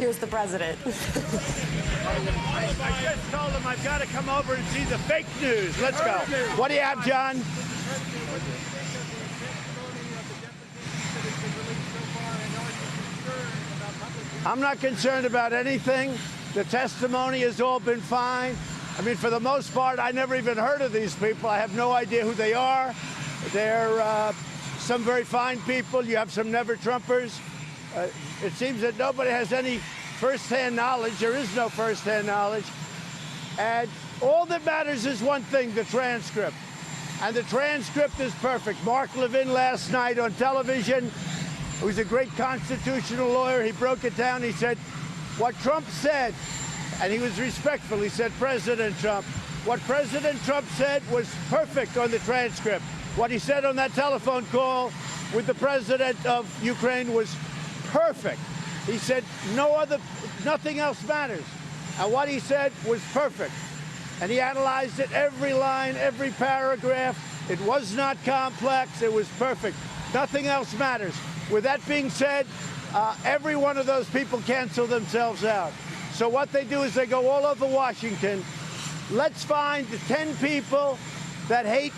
Here's the president. I just told him I've got to come over and see the fake news. Let's go. What do you have, John? I'm not concerned about anything. The testimony has all been fine. I mean, for the most part, I never even heard of these people. I have no idea who they are. They're some very fine people. You have some never-Trumpers. It seems that nobody has any first-hand knowledge. There is no first-hand knowledge. And all that matters is one thing, the transcript. And the transcript is perfect. Mark Levin last night on television, who's a great constitutional lawyer, he broke it down. He said, what Trump said, and he was respectful, he said, President Trump, what President Trump said was perfect on the transcript. What he said on that telephone call with the president of Ukraine was perfect. He said nothing else matters. And what he said was perfect. And he analyzed it, every line, every paragraph. It was not complex. It was perfect. Nothing else matters. With that being said, every one of those people cancel themselves out. So what they do is they go all over Washington. Let's find the 10 people that hate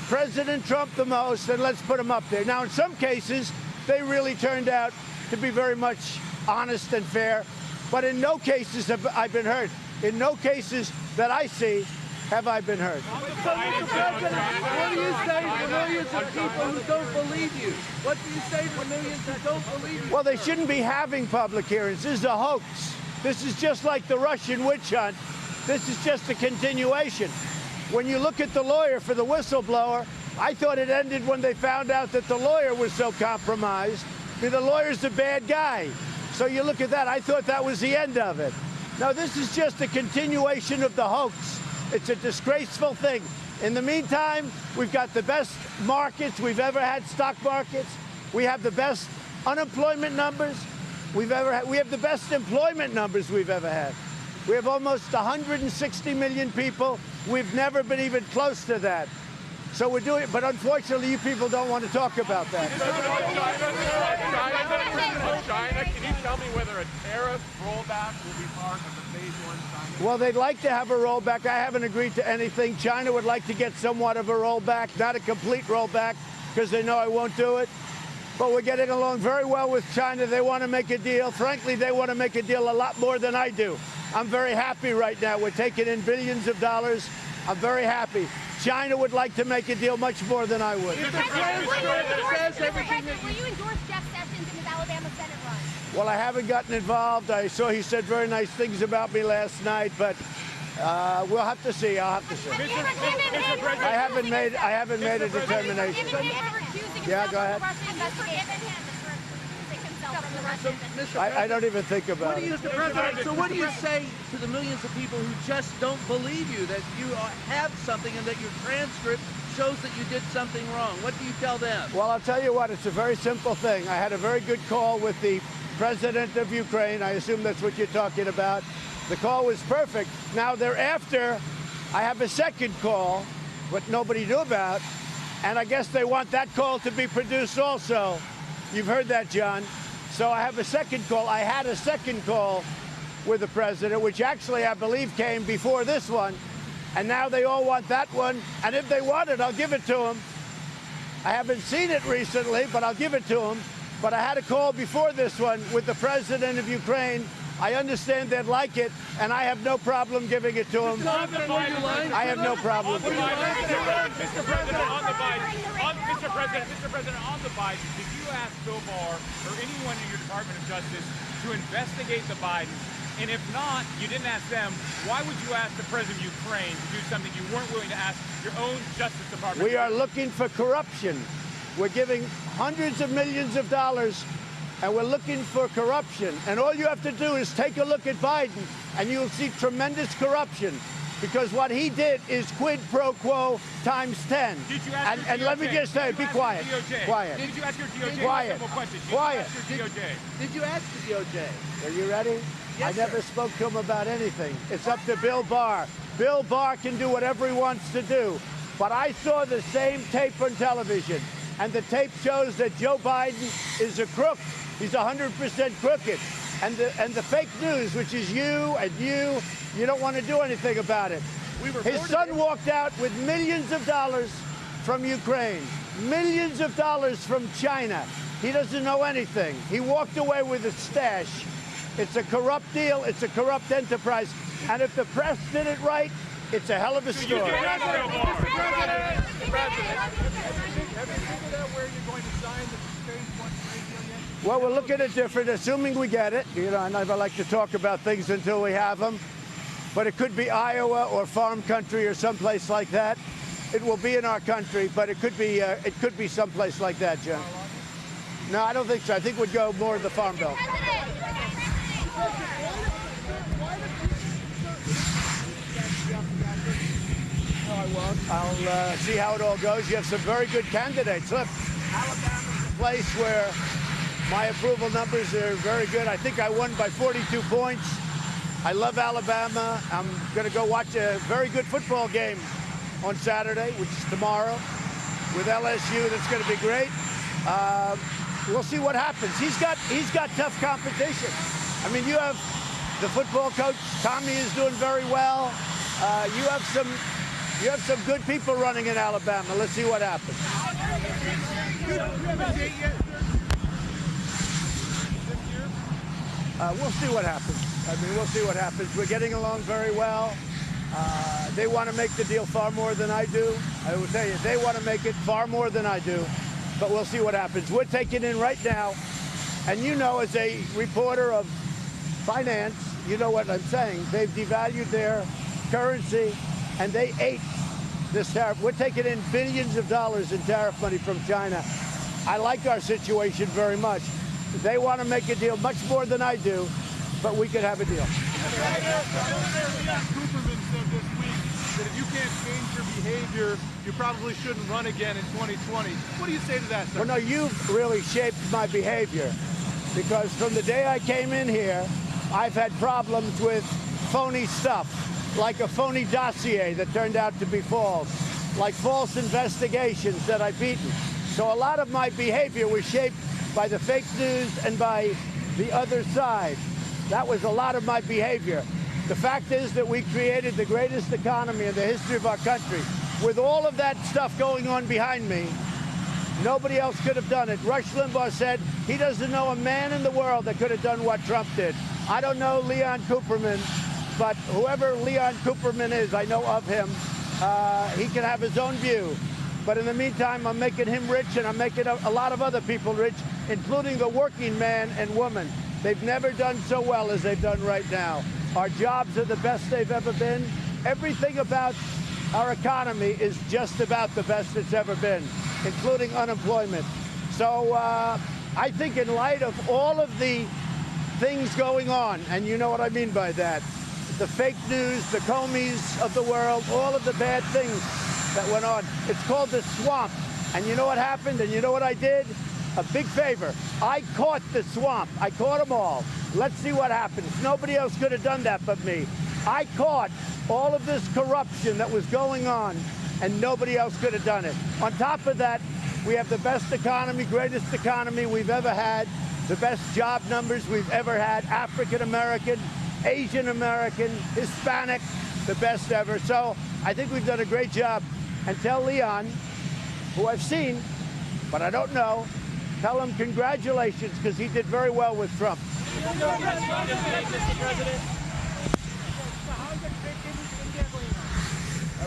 President Trump the most, and let's put them up there. Now, in some cases, they really turned out to be very much honest and fair, but in no cases have I been hurt. In no cases that I see have I been hurt. So, Mr. President, what do you say to the millions of people who don't believe you? What do you say to the millions who don't believe you? Well, they shouldn't be having public hearings. This is a hoax. This is just like the Russian witch hunt. This is just a continuation. When you look at the lawyer for the whistleblower, I thought it ended when they found out that the lawyer was so compromised. The lawyer's the bad guy. So you look at that, I thought that was the end of it. No, this is just a continuation of the hoax. It's a disgraceful thing. In the meantime, we've got the best markets we've ever had, stock markets. We have the best unemployment numbers we've ever had. We have the best employment numbers we've ever had. We have almost 160 million people. We've never been even close to that. So we're doing it, but unfortunately, you people don't want to talk about that. China, can you tell me whether a tariff rollback will be part of the phase one China? Well, they'd like to have a rollback. I haven't agreed to anything. China would like to get somewhat of a rollback, not a complete rollback, because they know I won't do it. But we're getting along very well with China. They want to make a deal. Frankly, they want to make a deal a lot more than I do. I'm very happy right now. We're taking in billions of dollars. I'm very happy. China would like to make a deal much more than I would. Will you endorse Jeff Sessions in his Alabama Senate run? Well, I haven't gotten involved. I saw he said very nice things about me last night, but we'll have to see. I'll have to see. I haven't made a determination. Yeah, go ahead. I don't even think about it. Mr. President, so what do you say to the millions of people who just don't believe you, that you have something and that your transcript shows that you did something wrong? What do you tell them? Well, I'll tell you what, it's a very simple thing. I had a very good call with the president of Ukraine. I assume that's what you're talking about. The call was perfect. Now, thereafter, I have a second call, what nobody knew about, and I guess they want that call to be produced also. You've heard that, John. So I have a second call. I had a second call with the president, which actually I believe came before this one. And now they all want that one. And if they want it, I'll give it to them. I haven't seen it recently, but I'll give it to them. But I had a call before this one with the president of Ukraine. I understand they'd like it, and I have no problem giving it to them. I have no problem. Mr. President, on the Biden, did you ask Bill Barr or anyone in your Department of Justice to investigate the Bidens? And if not, you didn't ask them, why would you ask the president of Ukraine to do something you weren't willing to ask your own Justice Department? We are looking for corruption. We're giving hundreds of millions of dollars, and we're looking for corruption. And all you have to do is take a look at Biden, and you'll see tremendous corruption. Because what he did is quid pro quo times 10. Did you ask and let me just say, be quiet. Quiet. Did you ask your DOJ? Quiet. Quiet. Did you ask your DOJ? Did you ask the DOJ? Are you ready? Yes, I never spoke to him about anything. It's up to Bill Barr. Bill Barr can do whatever he wants to do. But I saw the same tape on television, and the tape shows that Joe Biden is a crook. He's 100% crooked. And the fake news, which is you and you don't want to do anything about it. His son walked out with millions of dollars from Ukraine, millions of dollars from China. He doesn't know anything. He walked away with a stash. It's a corrupt deal. It's a corrupt enterprise. And if the press did it right, it's a hell of a story. Have you figured out where you're going to sign the phase 1 trade deal yet? Well, we're looking at different, assuming we get it. You know, I never like to talk about things until we have them. But it could be Iowa or farm country or someplace like that. It will be in our country, but it could be someplace like that, John. No, I don't think so. I think we'd go more to the farm bill. No, I won't. I'll see how it all goes. You have some very good candidates. Look, Alabama's a place where my approval numbers are very good. I think I won by 42 points. I love Alabama. I'm going to go watch a very good football game on Saturday, which is tomorrow, with LSU. That's going to be great. We'll see what happens. He's got tough competition. I mean, you have the football coach. Tommy is doing very well. You have some good people running in Alabama. Let's see what happens. We'll see what happens. I mean, we'll see what happens. We're getting along very well. They want to make the deal far more than I do. I will tell you, they want to make it far more than I do. But we'll see what happens. We're taking in right now. And you know, as a reporter of finance, you know what I'm saying. They've devalued their currency, and they ate this tariff. We're taking in billions of dollars in tariff money from China. I like our situation very much. They want to make a deal much more than I do, but we could have a deal. Cooperman said this week that if you can't change your behavior, you probably shouldn't run again in 2020. What do you say to that, sir? Well, no, you've really shaped my behavior, because from the day I came in here, I've had problems with phony stuff, like a phony dossier that turned out to be false, like false investigations that I've beaten. So a lot of my behavior was shaped by the fake news and by the other side. That was a lot of my behavior. The fact is that we created the greatest economy in the history of our country. With all of that stuff going on behind me, nobody else could have done it. Rush Limbaugh said he doesn't know a man in the world that could have done what Trump did. I don't know Leon Cooperman, but whoever Leon Cooperman is, I know of him. He can have his own view. But in the meantime, I'm making him rich, and I'm making a lot of other people rich, including the working man and woman. They've never done so well as they've done right now. Our jobs are the best they've ever been. Everything about our economy is just about the best it's ever been, including unemployment. So I think in light of all of the things going on, and you know what I mean by that, the fake news, the Comeys of the world, all of the bad things that went on, it's called the swamp. And you know what happened? And you know what I did? A big favor. I caught the swamp. I caught them all. Let's see what happens. Nobody else could have done that but me. I caught all of this corruption that was going on, and nobody else could have done it. On top of that, we have the best economy, greatest economy we've ever had, the best job numbers we've ever had, African American, Asian American, Hispanic, the best ever. So I think we've done a great job. And tell Leon, who I've seen, but I don't know, tell him congratulations, because he did very well with Trump. Mr. President.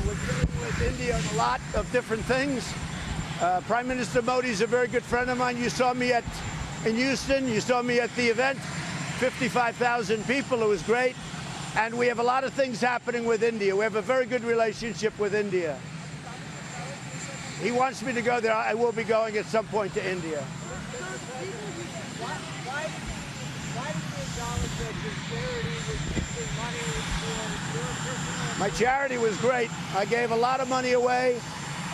We're dealing with India on a lot of different things. Prime Minister Modi is a very good friend of mine. You saw me in Houston. You saw me at the event. 55,000 people. It was great. And we have a lot of things happening with India. We have a very good relationship with India. He wants me to go there. I will be going at some point to India. My charity was great. I gave a lot of money away.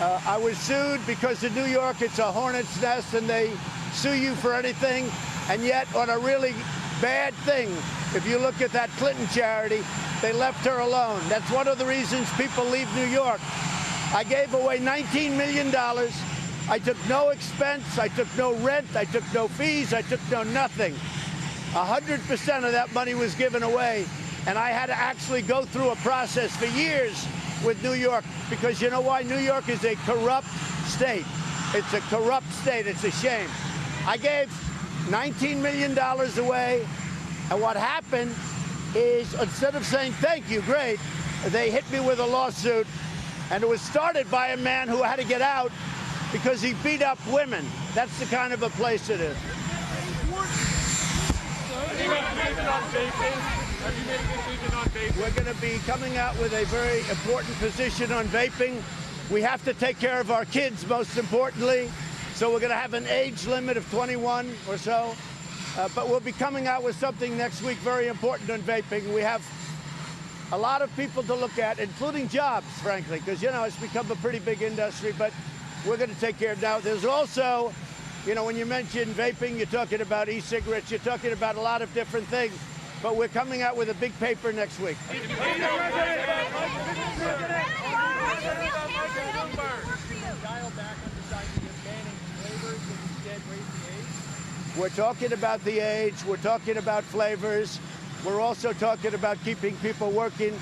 I was sued because in New York it's a hornet's nest and they sue you for anything. And yet on a really bad thing, if you look at that Clinton charity, they left her alone. That's one of the reasons people leave New York. I gave away $19 million. I took no expense. I took no rent. I took no fees. I took no nothing. 100% of that money was given away. And I had to actually go through a process for years with New York, because you know why? New York is a corrupt state. It's a corrupt state. It's a shame. I gave $19 million away, and what happened is, instead of saying thank you, great, they hit me with a lawsuit, and it was started by a man who had to get out because he beat up women. That's the kind of a place it is. Have you made a decision on vaping? We're going to be coming out with a very important position on vaping. We have to take care of our kids, most importantly. So we're going to have an age limit of 21 or so. But we'll be coming out with something next week very important on vaping. We have a lot of people to look at, including jobs, frankly, because, you know, it's become a pretty big industry. But we're going to take care of it now. There's also, you know, when you mention vaping, you're talking about e-cigarettes. You're talking about a lot of different things. But we're coming out with a big paper next week. We're talking about the age. We're talking about flavors. We're also talking about keeping people working.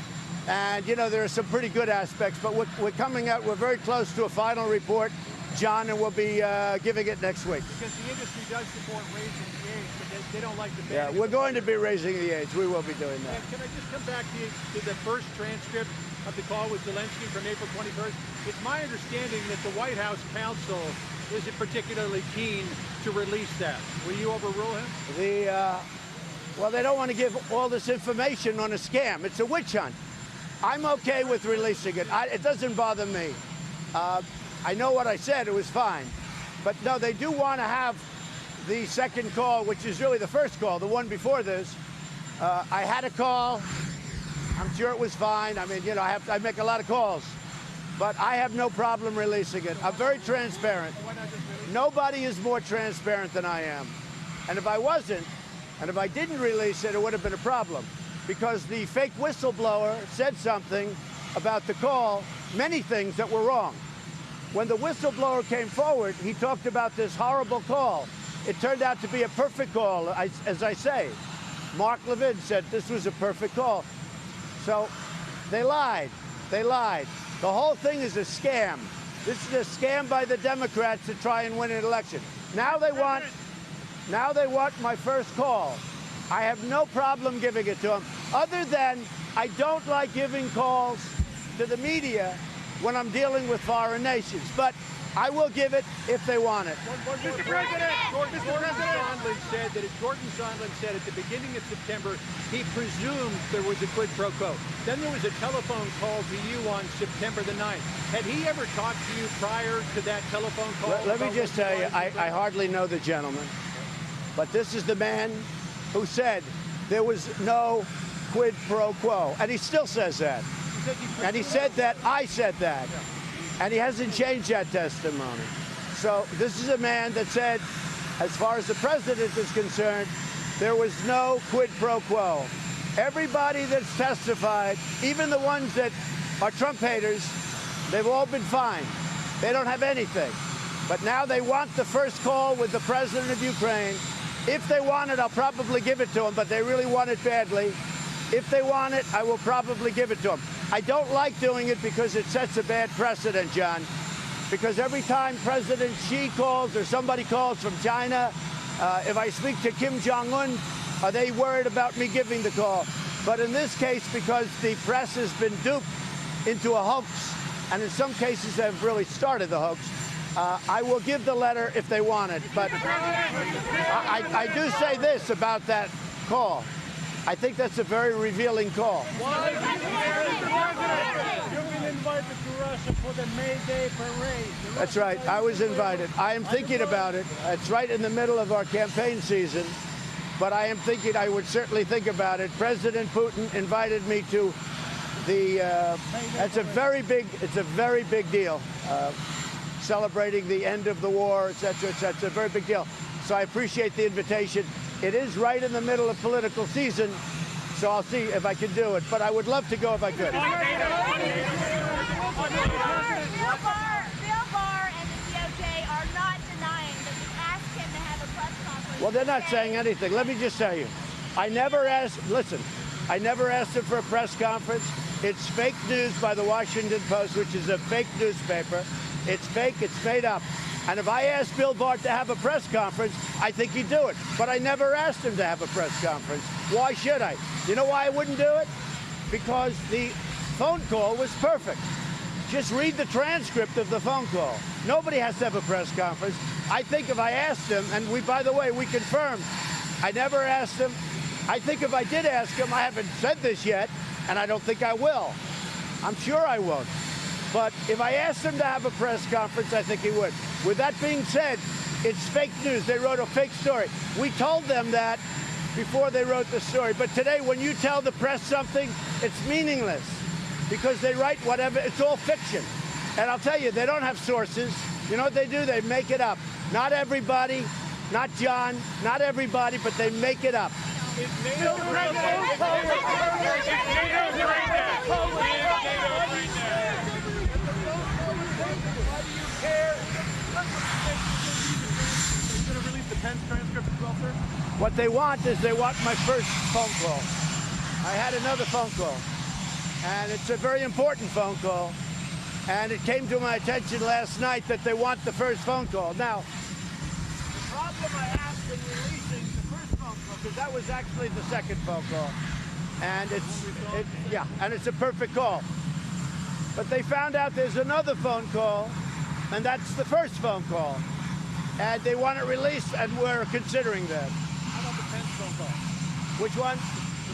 And, you know, there are some pretty good aspects. But we're coming out. We're very close to a final report, John, and we'll be giving it next week. Because the industry does support raising the age, but they don't like the ban. Yeah, we're going to be raising the age. We will be doing that. And can I just come back to the first transcript of the call with Zelensky from April 21st? It's my understanding that the White House counsel isn't particularly keen to release that. Will you overrule him? Well, they don't want to give all this information on a scam. It's a witch hunt. I'm okay with releasing it. It doesn't bother me. I know what I said. It was fine. But no, they do want to have the second call, which is really the first call, the one before this. I had a call. I'm sure it was fine. I mean, you know, I make a lot of calls. But I have no problem releasing it. I'm very transparent. Nobody is more transparent than I am. And if I wasn't, and if I didn't release it, it would have been a problem. Because the fake whistleblower said something about the call, many things that were wrong. When the whistleblower came forward, he talked about this horrible call. It turned out to be a perfect call, as I say. Mark Levin said this was a perfect call. So they lied. They lied. The whole thing is a scam. This is a scam by the Democrats to try and win an election. Now they want my first call. I have no problem giving it to them, other than I don't like giving calls to the media when I'm dealing with foreign nations. But I will give it if they want it. Mr. President, Gordon Sondland said at the beginning of September he presumed there was a quid pro quo. Then there was a telephone call to you on September the 9th. Had he ever talked to you prior to that telephone call? Let me just tell you, I hardly know the gentleman, but this is the man who said there was no quid pro quo, and he still says that. And he said that I said that. And he hasn't changed that testimony. So this is a man that said, as far as the president is concerned, there was no quid pro quo. Everybody that's testified, even the ones that are Trump haters, they've all been fine. They don't have anything. But now they want the first call with the president of Ukraine. If they want it, I'll probably give it to them, but they really want it badly. If they want it, I will probably give it to them. I don't like doing it because it sets a bad precedent, John. Because every time President Xi calls or somebody calls from China, if I speak to Kim Jong-un, are they worried about me giving the call? But in this case, because the press has been duped into a hoax, and in some cases have really started the hoax, I will give the letter if they want it. But I do say this about that call. I think that's a very revealing call. You've been invited to Russia for the May Day parade. That's right. I was invited. I am thinking about it. It's right in the middle of our campaign season, but I am thinking I would certainly think about it. President Putin invited me to the. It's a very big deal. Celebrating the end of the war, et cetera, et cetera. It's a very big deal. So I appreciate the invitation. It is right in the middle of political season, so I'll see if I can do it. But I would love to go if I could. Bill Barr and the DOJ are not denying that you asked him to have a press conference Well, they're not saying anything. Let me just tell you, I never asked them for a press conference. It's fake news by the Washington Post, which is a fake newspaper. It's fake, it's made up. And if I asked Bill Barr to have a press conference, I think he'd do it. But I never asked him to have a press conference. Why should I? You know why I wouldn't do it? Because the phone call was perfect. Just read the transcript of the phone call. Nobody has to have a press conference. I think if I asked him, and by the way, we confirmed, I never asked him. I think if I did ask him, I haven't said this yet, and I don't think I will. I'm sure I won't. But if I asked him to have a press conference, I think he would. With that being said, it's fake news. They wrote a fake story. We told them that before they wrote the story. But today, when you tell the press something, it's meaningless because they write whatever. It's all fiction. And I'll tell you, they don't have sources. You know what they do? They make it up. Not everybody, not John, not everybody, but they make it up. What they want is they want my first phone call. I had another phone call, and it's a very important phone call. And it came to my attention last night that they want the first phone call. Now, the problem I have in releasing the first phone call, because that was actually the second phone call, and it's a perfect call. But they found out there's another phone call, and that's the first phone call. And they want it released, and we're considering that. How about the Pence phone call? Which one?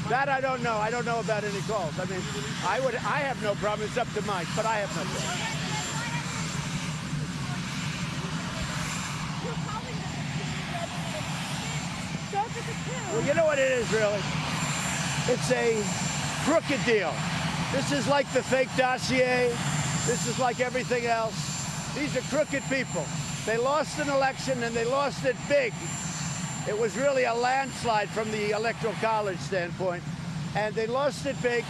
That I don't know. I don't know about any calls. I mean, I have no problem. It's up to Mike, but I have no problem. Well, you know what it is, really? It's a crooked deal. This is like the fake dossier. This is like everything else. These are crooked people. They lost an election, and they lost it big. It was really a landslide from the Electoral College standpoint. And they lost it big,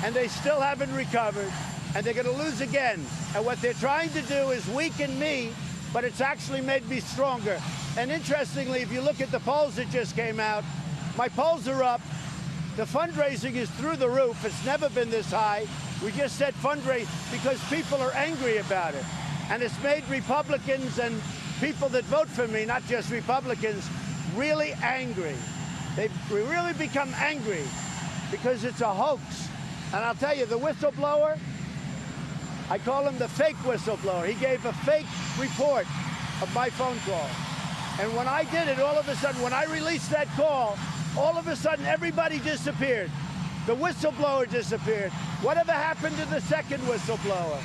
and they still haven't recovered, and they're going to lose again. And what they're trying to do is weaken me, but it's actually made me stronger. And interestingly, if you look at the polls that just came out, my polls are up. The fundraising is through the roof. It's never been this high. We just said fundraise because people are angry about it. And it's made Republicans and people that vote for me, not just Republicans, really angry. They've really become angry because it's a hoax. And I'll tell you, the whistleblower, I call him the fake whistleblower. He gave a fake report of my phone call. And when I did it, all of a sudden, when I released that call, all of a sudden, everybody disappeared. The whistleblower disappeared. Whatever happened to the second whistleblower?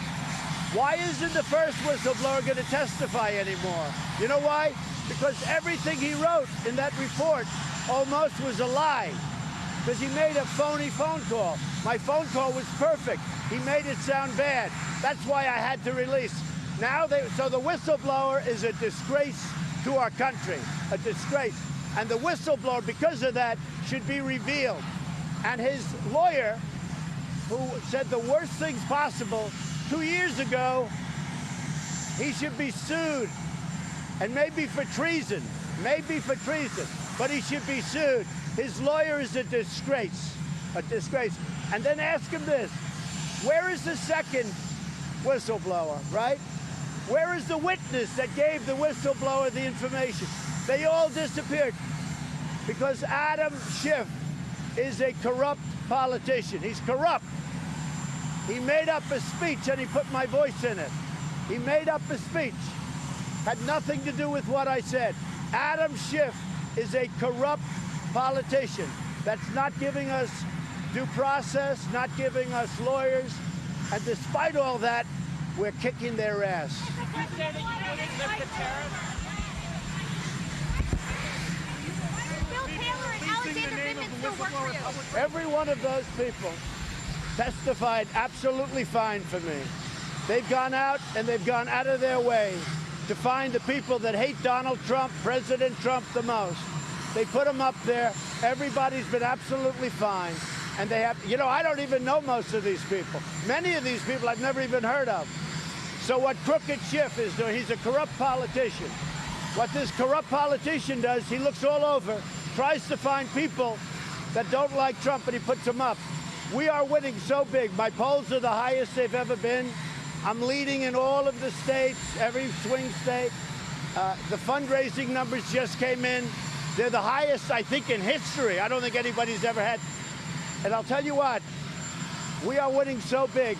Why isn't the first whistleblower going to testify anymore? You know why? Because everything he wrote in that report almost was a lie. Because he made a phony phone call. My phone call was perfect. He made it sound bad. That's why I had to release. So the whistleblower is a disgrace to our country, a disgrace. And the whistleblower, because of that, should be revealed. And his lawyer, who said the worst things possible 2 years ago, he should be sued. And maybe for treason, but he should be sued. His lawyer is a disgrace. And then ask him this, where is the second whistleblower, right? Where is the witness that gave the whistleblower the information? They all disappeared because Adam Schiff is a corrupt politician. He's corrupt. He made up a speech and he put my voice in it. He made up a speech. Had nothing to do with what I said. Adam Schiff is a corrupt politician that's not giving us due process, not giving us lawyers, and despite all that, we're kicking their ass. You said that you wouldn't lift the tariffs? Bill Taylor and Alexander Vindman still work for you. Every one of those people testified absolutely fine for me. They've gone out and they've gone out of their way to find the people that hate Donald Trump, President Trump, the most. They put them up there. Everybody's been absolutely fine. And they have, you know, I don't even know most of these people. Many of these people I've never even heard of. So what Crooked Schiff is doing, he's a corrupt politician. What this corrupt politician does, he looks all over, tries to find people that don't like Trump, and he puts them up. We are winning so big. My polls are the highest they've ever been. I'm leading in all of the states, every swing state. The fundraising numbers just came in. They're the highest, I think, in history. I don't think anybody's ever had. And I'll tell you what, we are winning so big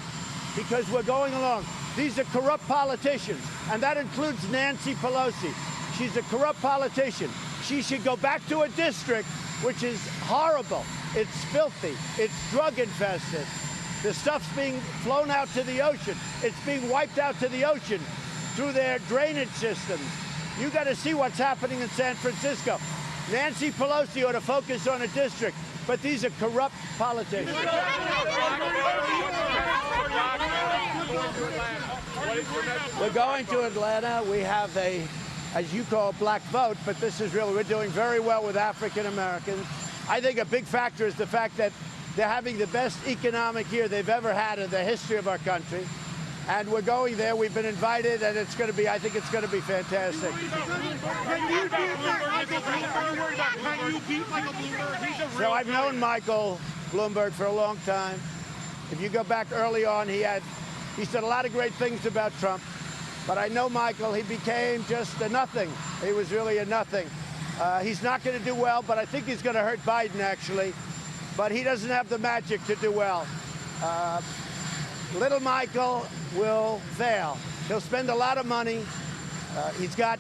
because we're going along. These are corrupt politicians, and that includes Nancy Pelosi. She's a corrupt politician. She should go back to a district, which is horrible. It's filthy. It's drug infested. The stuff's being flown out to the ocean. It's being wiped out to the ocean through their drainage systems. You got to see what's happening in San Francisco. Nancy Pelosi ought to focus on a district, but these are corrupt politicians. We're going to Atlanta. We have a, as you call, black vote, but this is really, we're doing very well with African Americans. I think a big factor is the fact that they're having the best economic year they've ever had in the history of our country. And we're going there. We've been invited, and it's going to be, I think it's going to be fantastic. So I've known Michael Bloomberg for a long time. If you go back early on, he said a lot of great things about Trump. But I know Michael, he became just a nothing. He was really a nothing. He's not going to do well, but I think he's going to hurt Biden, actually. But he doesn't have the magic to do well. Little Michael will fail. He'll spend a lot of money. He's got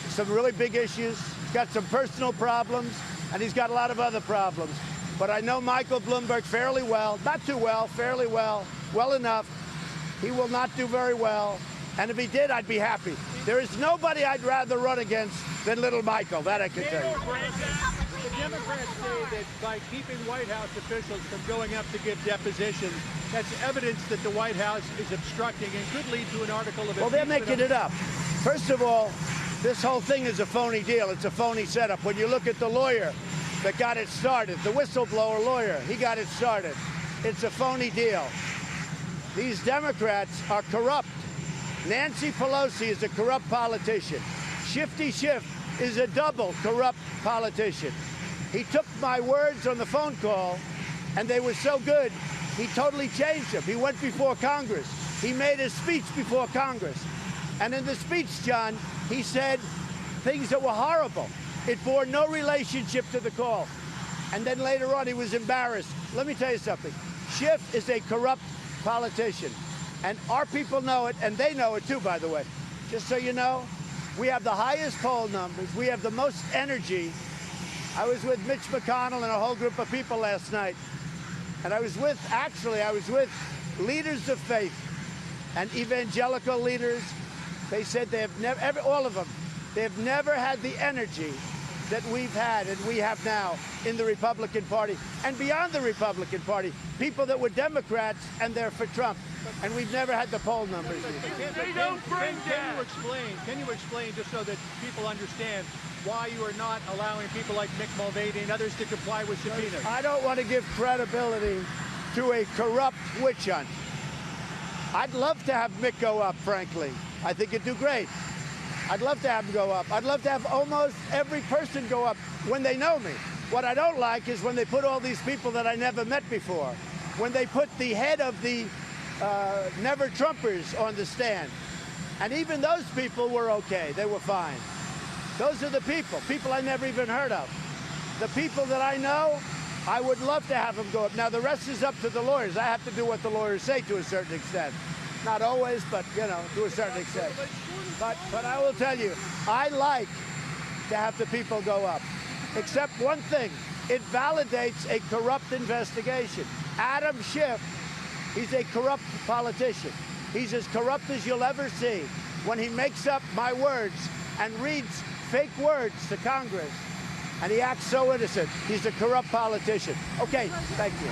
some really big issues. He's got some personal problems, and he's got a lot of other problems. But I know Michael Bloomberg fairly well, not too well, fairly well, well enough. He will not do very well. And if he did, I'd be happy. There is nobody I'd rather run against than little Michael. That I can tell you. The Democrats say that by keeping White House officials from going up to give depositions, that's evidence that the White House is obstructing and could lead to an article of impeachment. Well, they're making it up. First of all, this whole thing is a phony deal. It's a phony setup. When you look at the lawyer that got it started, the whistleblower lawyer, he got it started. It's a phony deal. These Democrats are corrupt. Nancy Pelosi is a corrupt politician. Shifty Schiff is a double corrupt politician. He took my words on the phone call, and they were so good, he totally changed them. He went before Congress. He made a speech before Congress. And in the speech, John, he said things that were horrible. It bore no relationship to the call. And then later on, he was embarrassed. Let me tell you something. Schiff is a corrupt politician. And our people know it, and they know it too, by the way. Just so you know, we have the highest poll numbers. We have the most energy. I was with Mitch McConnell and a whole group of people last night. And I was with leaders of faith and evangelical leaders. They said they have never, all of them, they have never had the energy that we've had and we have now in the Republican Party and beyond the Republican Party. People that were Democrats and they're for Trump. And we've never had the poll numbers. Can you explain, just so that people understand, why you are not allowing people like Mick Mulvaney and others to comply with subpoenas? I don't want to give credibility to a corrupt witch hunt. I'd love to have Mick go up, frankly. I think he'd do great. I'd love to have him go up. I'd love to have almost every person go up when they know me. What I don't like is when they put all these people that I never met before, when they put the head of the never Trumpers on the stand. And even those people were okay. They were fine. Those are the people I never even heard of. The people that I know, I would love to have them go up. Now, the rest is up to the lawyers. I have to do what the lawyers say to a certain extent. Not always, but, you know, to a certain extent. But I will tell you, I like to have the people go up. Except one thing, it validates a corrupt investigation. Adam Schiff, he's a corrupt politician. He's as corrupt as you'll ever see when he makes up my words and reads fake words to Congress. And he acts so innocent. He's a corrupt politician. Okay, thank you.